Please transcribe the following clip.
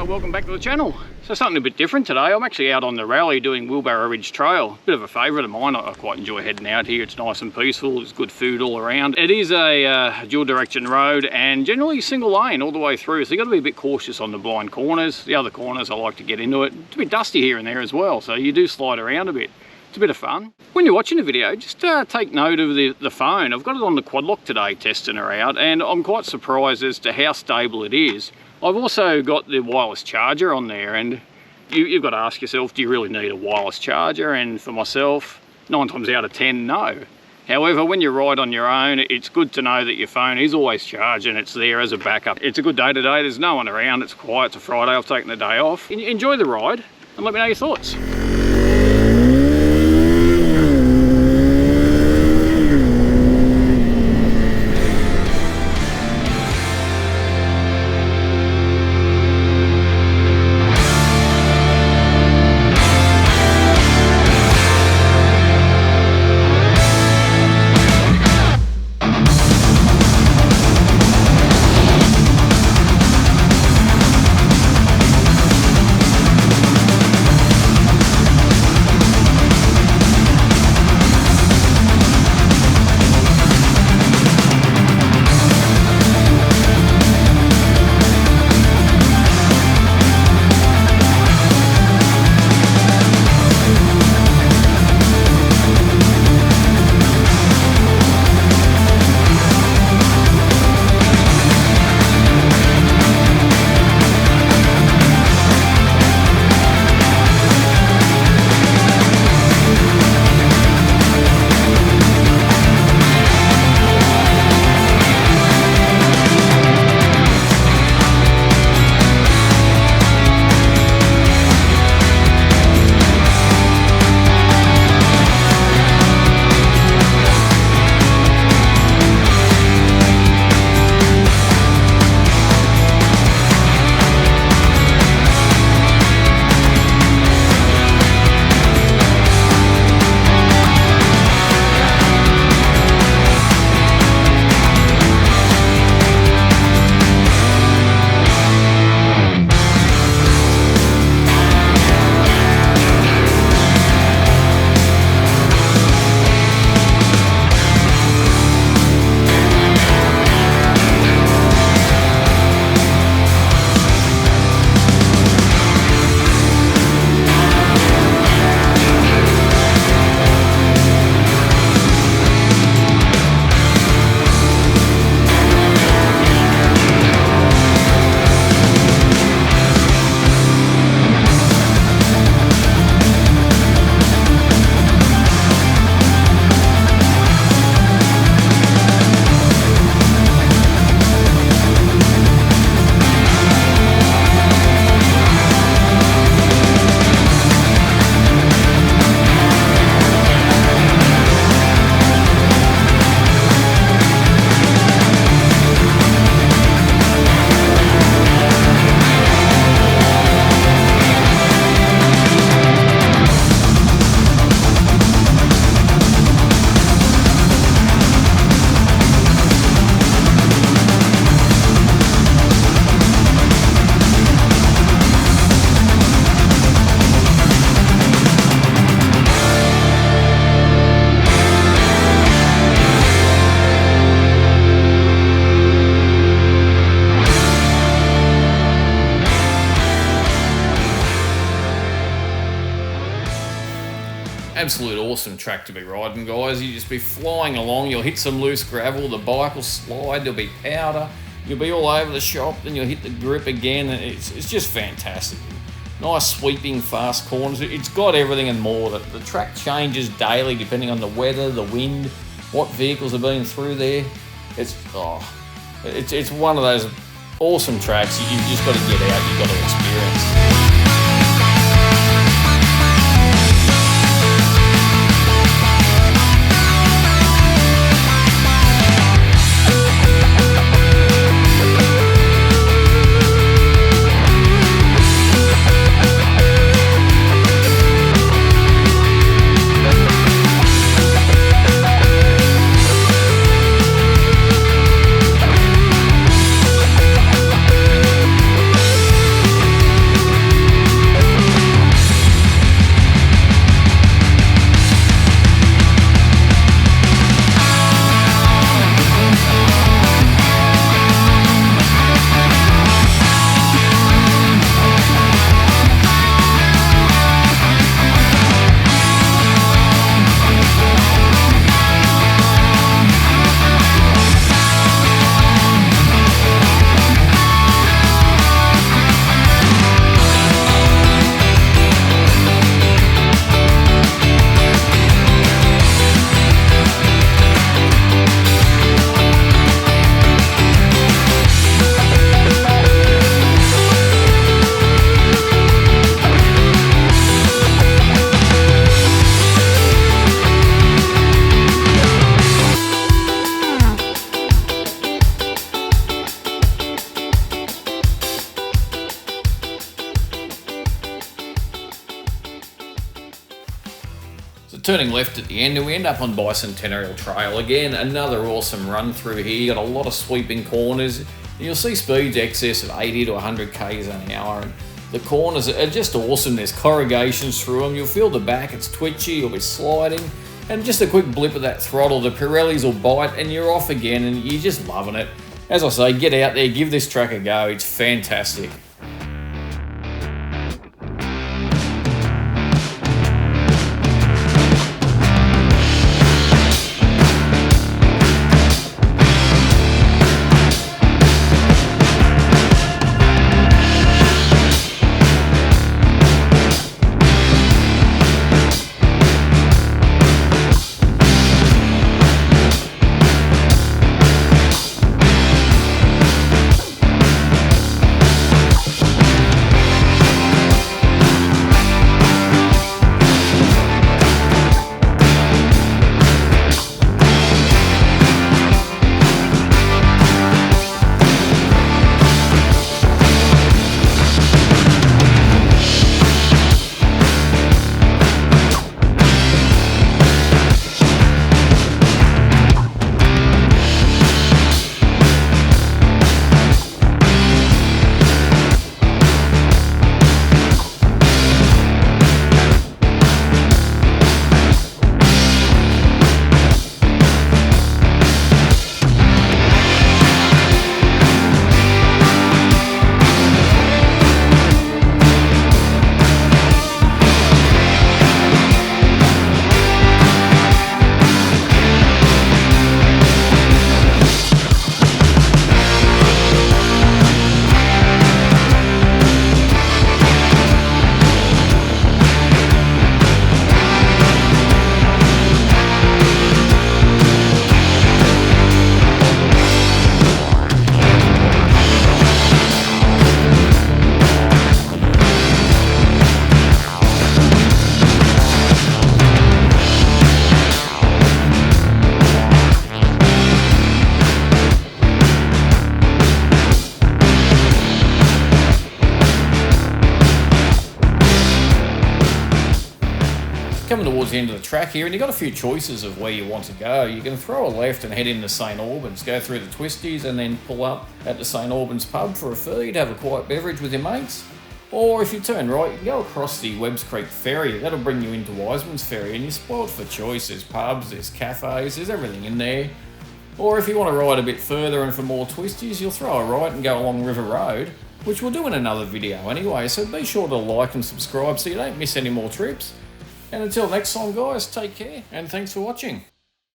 welcome back to the channel. So something a bit different today. I'm actually out on the rally doing Wheelbarrow Ridge Trail. Bit of a favourite of mine. I quite enjoy heading out here. It's nice and peaceful. There's good food all around. It is a dual direction road and generally single lane all the way through. So you've got to be a bit cautious on the blind corners. The other corners I like to get into it. It's a bit dusty here and there as well, so you do slide around a bit. It's a bit of fun. When you're watching the video, just take note of the phone. I've got it on the Quadlock today testing her out, and I'm quite surprised as to how stable it is. I've also got the wireless charger on there, and you've got to ask yourself, do you really need a wireless charger? And for myself, 9 times out of 10, no. However, when you ride on your own, it's good to know that your phone is always charged and it's there as a backup. It's a good day today. There's no one around. It's quiet. It's a Friday. I've taken the day off. Enjoy the ride and let me know your thoughts. Absolute awesome track to be riding, guys. You just be flying along, you'll hit some loose gravel, the bike will slide, there'll be powder, you'll be all over the shop, then you'll hit the grip again, and it's just fantastic. Nice sweeping fast corners. It's got everything and more. The track changes daily depending on the weather, the wind, what vehicles are being through there. It's one of those awesome tracks you've just got to get out, you've got to experience. turning left at the end, and we end up on Bicentennial Trail. Again, another awesome run through here. You got a lot of sweeping corners. You'll see speeds excess of 80 to 100 k's an hour. And the corners are just awesome. There's corrugations through them. You'll feel the back, it's twitchy, you'll be sliding. And just a quick blip of that throttle, the Pirellis will bite and you're off again and you're just loving it. As I say, get out there, give this track a go. It's fantastic. Coming towards the end of the track here, and you've got a few choices of where you want to go. You can throw a left and head into St Albans, go through the twisties and then pull up at the St Albans pub for a feed, have a quiet beverage with your mates. Or if you turn right, you can go across the Webbs Creek Ferry. That'll bring you into Wiseman's Ferry, and you're spoiled for choice. There's pubs, there's cafes, there's everything in there. Or if you want to ride a bit further and for more twisties, you'll throw a right and go along River Road, which we'll do in another video anyway, so be sure to like and subscribe so you don't miss any more trips. And until next time guys, take care and thanks for watching.